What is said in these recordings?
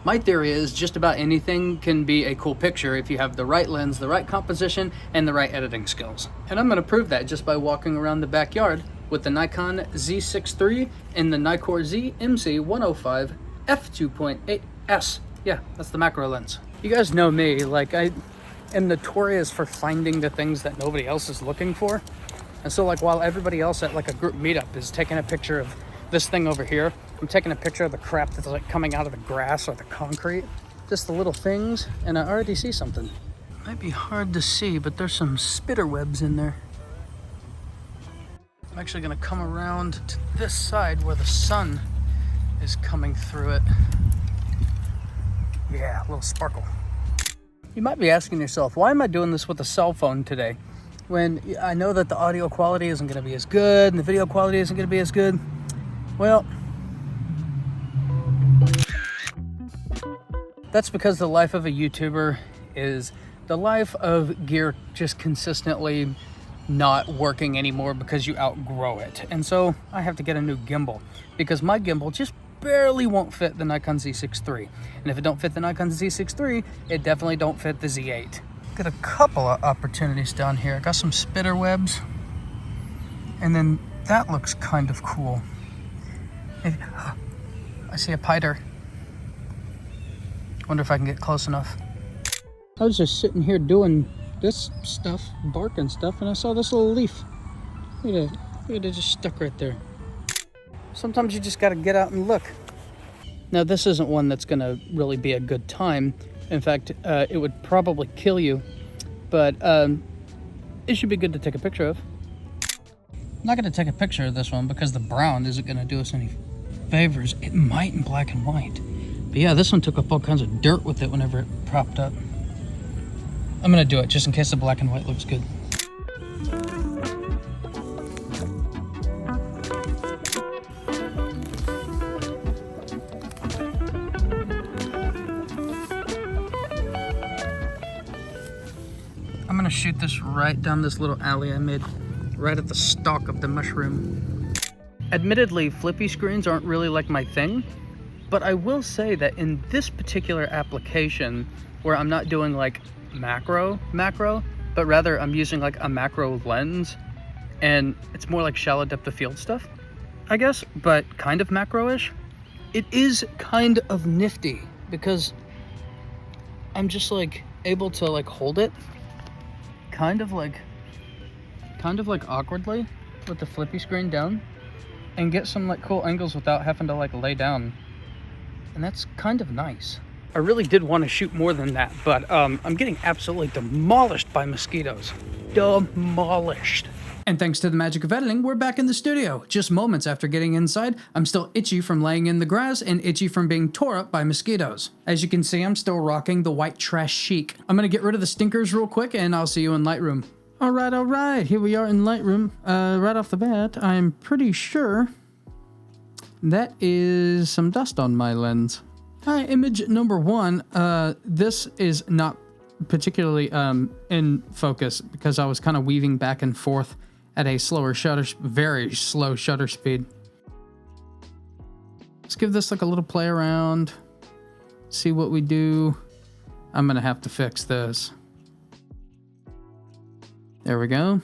My theory is just about anything can be a cool picture if you have the right lens, the right composition, and the right editing skills. And I'm going to prove that just by walking around the backyard with the Nikon Z6iii and the Nikkor Z MC 105 f2.8s. Yeah, that's the macro lens. You guys know me, like I am notorious for finding the things that nobody else is looking for. And so like while everybody else at like a group meetup is taking a picture of this thing over here, I'm taking a picture of the crap that's like coming out of the grass or the concrete, just the little things, and I already see something. Might be hard to see, but there's some spider webs in there. I'm actually gonna come around to this side where the sun is coming through it. Yeah, a little sparkle. You might be asking yourself, why am I doing this with a cell phone today? When I know that the audio quality isn't gonna be as good and the video quality isn't gonna be as good. Well, that's because the life of a YouTuber is the life of gear just consistently not working anymore because you outgrow it. And so I have to get a new gimbal because my gimbal just barely won't fit the Nikon Z6iii. And if it don't fit the Nikon Z6iii, it definitely don't fit the Z8. Got a couple of opportunities down here. I got some spider webs, and then that looks kind of cool. I see a piter. Wonder if I can get close enough. I was just sitting here doing this stuff, barking stuff, and I saw this little leaf. Look at it just stuck right there. Sometimes you just gotta get out and look. Now this isn't one that's gonna really be a good time. In fact, it would probably kill you, but it should be good to take a picture of. I'm not gonna take a picture of this one because the brown isn't gonna do us any favors. It might in black and white. But yeah, this one took up all kinds of dirt with it whenever it propped up. I'm gonna do it just in case the black and white looks good. I'm gonna shoot this right down this little alley I made, right at the stalk of the mushroom. Admittedly, flippy screens aren't really like my thing, but I will say that in this particular application, where I'm not doing like macro, but rather I'm using like a macro lens, and it's more like shallow depth of field stuff, I guess, but kind of macro-ish. It is kind of nifty because I'm just like able to like hold it kind of like awkwardly with the flippy screen down and get some like cool angles without having to like lay down. And that's kind of nice. I really did want to shoot more than that, but I'm getting absolutely demolished by mosquitoes. Demolished. And thanks to the magic of editing, we're back in the studio. Just moments after getting inside, I'm still itchy from laying in the grass and itchy from being tore up by mosquitoes. As you can see, I'm still rocking the white trash chic. I'm gonna get rid of the stinkers real quick and I'll see you in Lightroom. All right, here we are in Lightroom. Right off the bat, I'm pretty sure that is some dust on my lens. Hi, image number one. This is not particularly in focus because I was kind of weaving back and forth at a very slow shutter speed. Let's give this like a little play around, see what we do. I'm gonna have to fix this. There we go.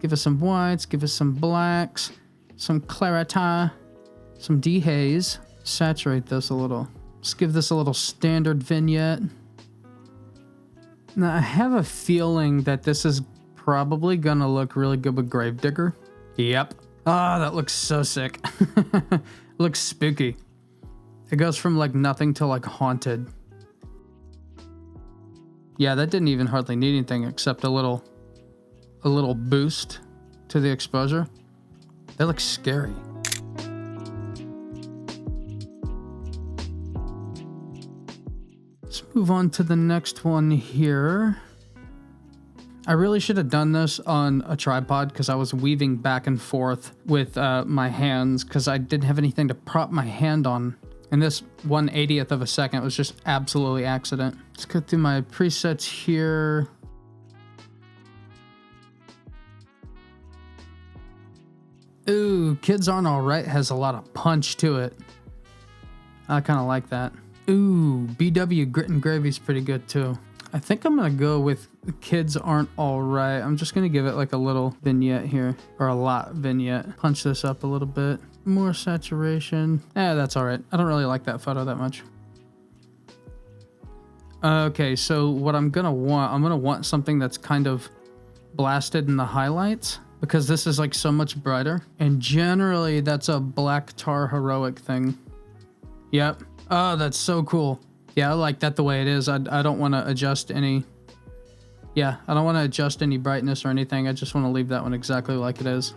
Give us some whites, give us some blacks, some clarity, some dehaze. Saturate this a little. Let's give this a little standard vignette. Now I have a feeling that this is probably gonna look really good with Gravedigger. Yep. Ah, that looks so sick. Looks spooky. It goes from like nothing to like haunted. Yeah, that didn't even hardly need anything except a little boost to the exposure. That looks scary. Let's move on to the next one here. I really should have done this on a tripod because I was weaving back and forth with my hands because I didn't have anything to prop my hand on. And this 1/80th of a second was just absolutely accident. Let's go through my presets here. Ooh, Kids Aren't Alright has a lot of punch to it. I kind of like that. Ooh, BW Grit and Gravy's pretty good too. I think I'm gonna go with Kids Aren't Alright. I'm just gonna give it like a little vignette here, or a lot vignette. Punch this up a little bit. More saturation. That's alright. I don't really like that photo that much. Okay, so what I'm gonna want something that's kind of blasted in the highlights, because this is like so much brighter. And generally that's a black tar heroic thing. Yep. Oh, that's so cool. Yeah, I like that the way it is. I don't want to adjust any... Yeah, I don't want to adjust any brightness or anything. I just want to leave that one exactly like it is.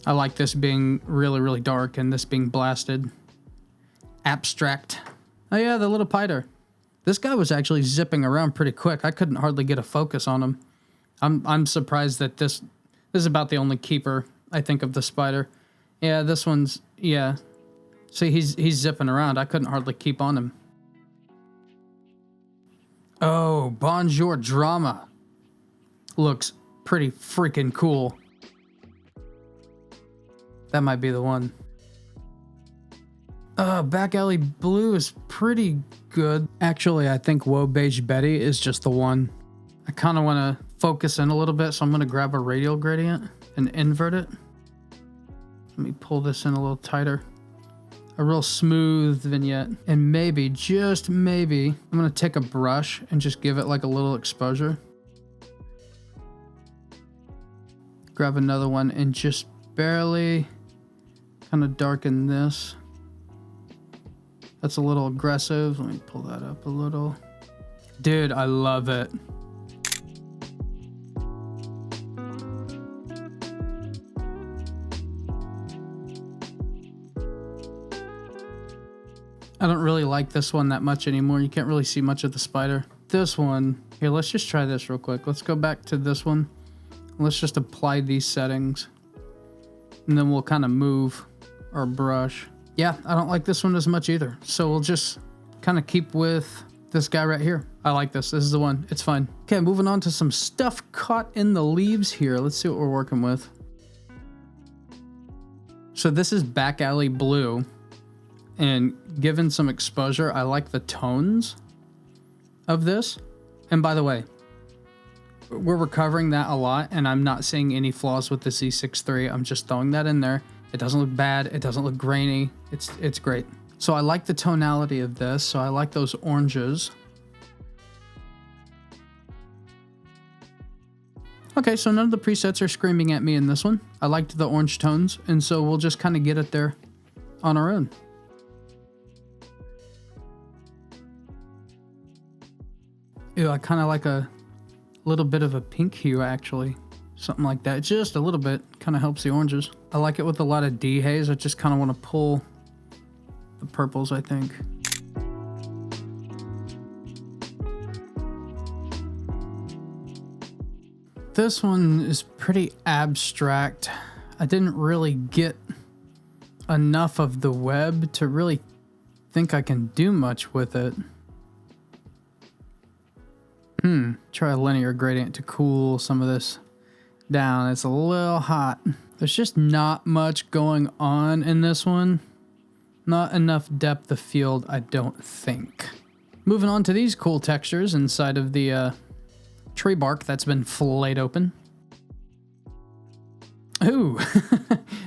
I like this being really, really dark and this being blasted. Abstract. Oh yeah, the little piter. This guy was actually zipping around pretty quick. I couldn't hardly get a focus on him. I'm surprised that this is about the only keeper, I think, of the spider. Yeah, this one's, yeah. See, he's zipping around. I couldn't hardly keep on him. Oh, Bonjour Drama. Looks pretty freaking cool. That might be the one. Back Alley Blue is pretty good. Actually, I think Woe Beige Betty is just the one. I kind of want to focus in a little bit, so I'm going to grab a radial gradient and invert it. Let me pull this in a little tighter. A real smooth vignette. And maybe, just maybe, I'm going to take a brush and just give it like a little exposure. Grab another one and just barely kind of darken this. That's a little aggressive. Let me pull that up a little. Dude, I love it. I don't really like this one that much anymore. You can't really see much of the spider. This one, here, let's just try this real quick. Let's go back to this one. Let's just apply these settings. And then we'll kind of move our brush. Yeah, I don't like this one as much either. So we'll just kind of keep with this guy right here. I like this. This is the one. It's fine. Okay, moving on to some stuff caught in the leaves here. Let's see what we're working with. So this is Back Alley Blue. And given some exposure, I like the tones of this. And by the way, we're recovering that a lot, and I'm not seeing any flaws with the Z6iii. I'm just throwing that in there. It doesn't look bad. It doesn't look grainy. It's great. So I like the tonality of this. So I like those oranges. Okay, so none of the presets are screaming at me in this one. I liked the orange tones, and so we'll just kind of get it there on our own. Ew, I kind of like a little bit of a pink hue, actually. Something like that. Just a little bit. Kind of helps the oranges. I like it with a lot of dehaze. I just kind of want to pull the purples, I think. This one is pretty abstract. I didn't really get enough of the web to really think I can do much with it. Try a linear gradient to cool some of this down. It's a little hot. There's just not much going on in this one. Not enough depth of field, I don't think. Moving on to these cool textures inside of the tree bark that's been filleted open. Ooh,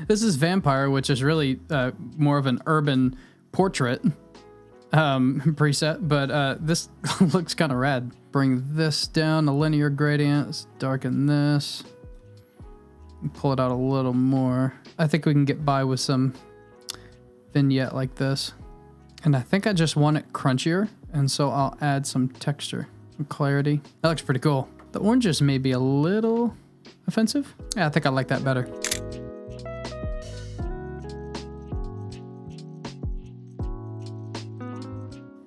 this is Vampire, which is really more of an urban portrait preset, but this looks kind of rad. Bring this down a linear gradient. Let's darken this. And pull it out a little more. I think we can get by with some vignette like this. And I think I just want it crunchier, and so I'll add some texture and clarity. That looks pretty cool. The oranges may be a little offensive. Yeah, I think I like that better.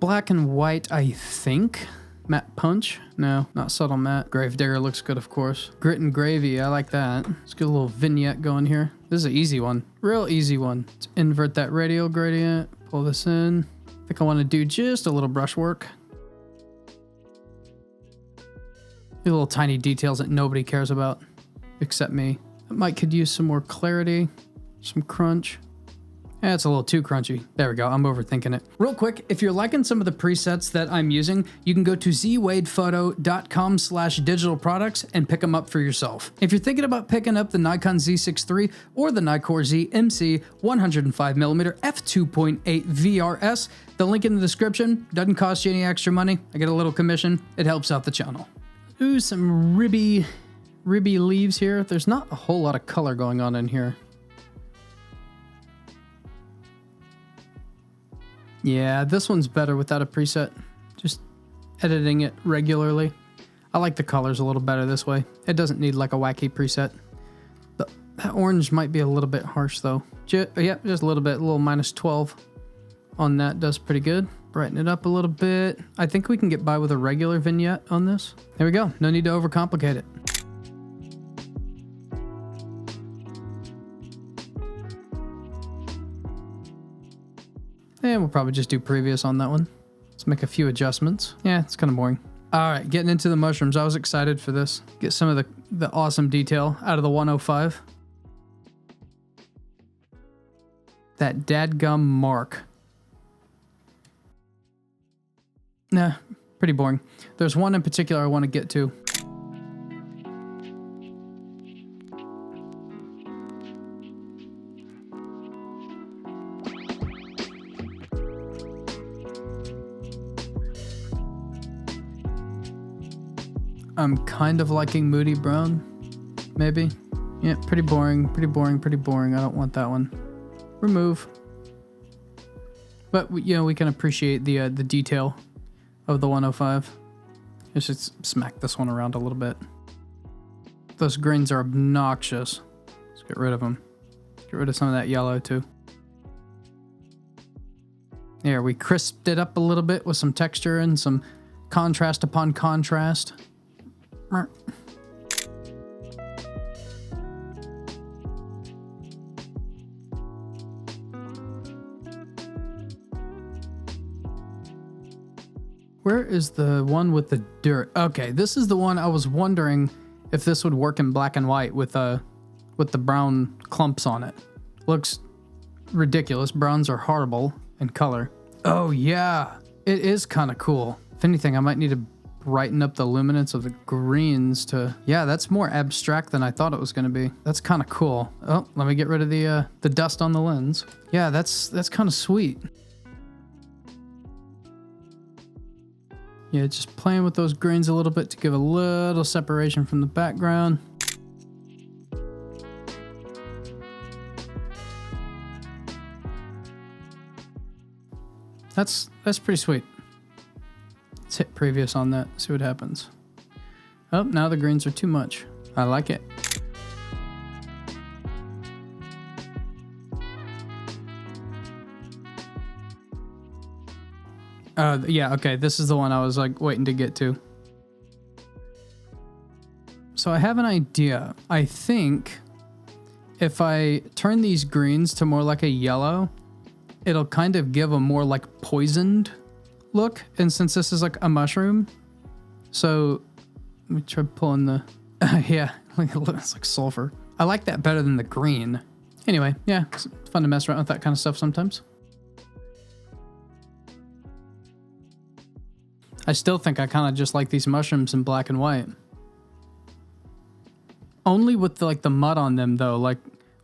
Black and white, I think. Matte punch? No, not subtle matte. Gravedigger looks good, of course. Grit and gravy, I like that. Let's get a little vignette going here. This is an easy one. Real easy one. Let's invert that radial gradient. Pull this in. I think I want to do just a little brush work. The little tiny details that nobody cares about, except me. That mic could use some more clarity, some crunch. Yeah, it's a little too crunchy. There we go, I'm overthinking it. Real quick, if you're liking some of the presets that I'm using, you can go to zwadephoto.com/digital products and pick them up for yourself. If you're thinking about picking up the Nikon Z6iii or the Nikkor Z MC 105mm f2.8 VRS, the link in the description. Doesn't cost you any extra money. I get a little commission. It helps out the channel. Ooh, some ribby leaves here. There's not a whole lot of color going on in here. Yeah, this one's better without a preset. Just editing it regularly. I like the colors a little better this way. It doesn't need like a wacky preset. That orange might be a little bit harsh though. Yep, just a little bit, a little -12 on that does pretty good. Brighten it up a little bit. I think we can get by with a regular vignette on this. There we go, no need to overcomplicate it. And we'll probably just do previous on that one. Let's make a few adjustments. Yeah, it's kind of boring. All right, getting into the mushrooms. I was excited for this. Get some of the awesome detail out of the 105. That dadgum mark. Nah, pretty boring. There's one in particular I want to get to. I'm kind of liking Moody Brown, maybe. Yeah, pretty boring, pretty boring, pretty boring. I don't want that one. Remove. But, you know, we can appreciate the detail of the 105. Let's just smack this one around a little bit. Those grains are obnoxious. Let's get rid of them. Get rid of some of that yellow, too. There, we crisped it up a little bit with some texture and some contrast upon contrast. Where is the one with the dirt? Okay, this is the one I was wondering if this would work in black and white with the brown clumps on it. Looks ridiculous. Browns are horrible in color. Oh yeah, it is kind of cool. If anything, I might need to brighten up the luminance of the greens to... Yeah, that's more abstract than I thought it was going to be. That's kind of cool. Oh, let me get rid of the dust on the lens. Yeah, that's kind of sweet. Yeah, just playing with those greens a little bit to give a little separation from the background. That's pretty sweet. Let's hit previous on that, see what happens. Oh, now the greens are too much. I like it. Yeah, okay, this is the one I was like waiting to get to. So I have an idea. I think if I turn these greens to more like a yellow, it'll kind of give a more like poisoned look. And since this is like a mushroom, so let me try pulling the, yeah, it's like sulfur. I like that better than the green. Anyway, yeah, it's fun to mess around with that kind of stuff sometimes. I still think I kind of just like these mushrooms in black and white. Only with the, like the mud on them though, like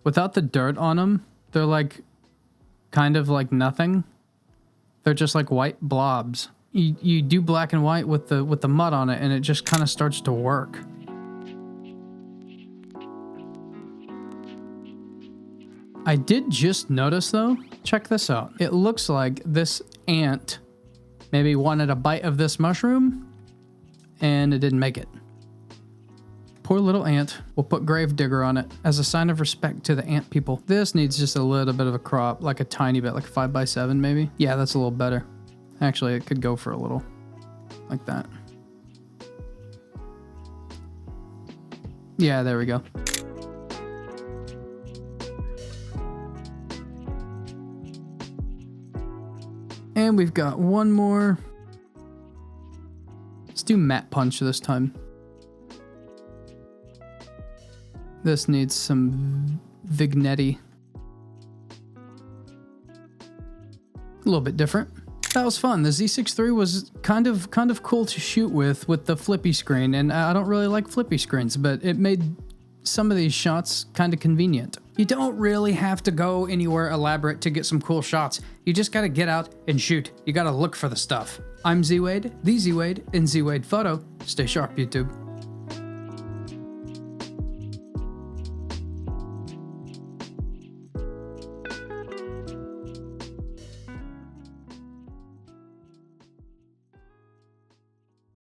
without the dirt on them, they're like kind of like nothing. They're just like white blobs. You do black and white with the mud on it and it just kind of starts to work. I did just notice though, check this out. It looks like this ant maybe wanted a bite of this mushroom and it didn't make it. Poor little ant. We'll put Gravedigger on it as a sign of respect to the ant people. This needs just a little bit of a crop, like a tiny bit, like 5x7 maybe. Yeah, that's a little better. Actually, it could go for a little like that. Yeah, there we go. And we've got one more. Let's do matte punch this time. This needs some vignetti. A little bit different. That was fun. The Z6iii was kind of cool to shoot with the flippy screen, and I don't really like flippy screens, but it made some of these shots kind of convenient. You don't really have to go anywhere elaborate to get some cool shots. You just gotta get out and shoot. You gotta look for the stuff. I'm Z Wade, the Z Wade, in Z Wade Photo. Stay sharp, YouTube.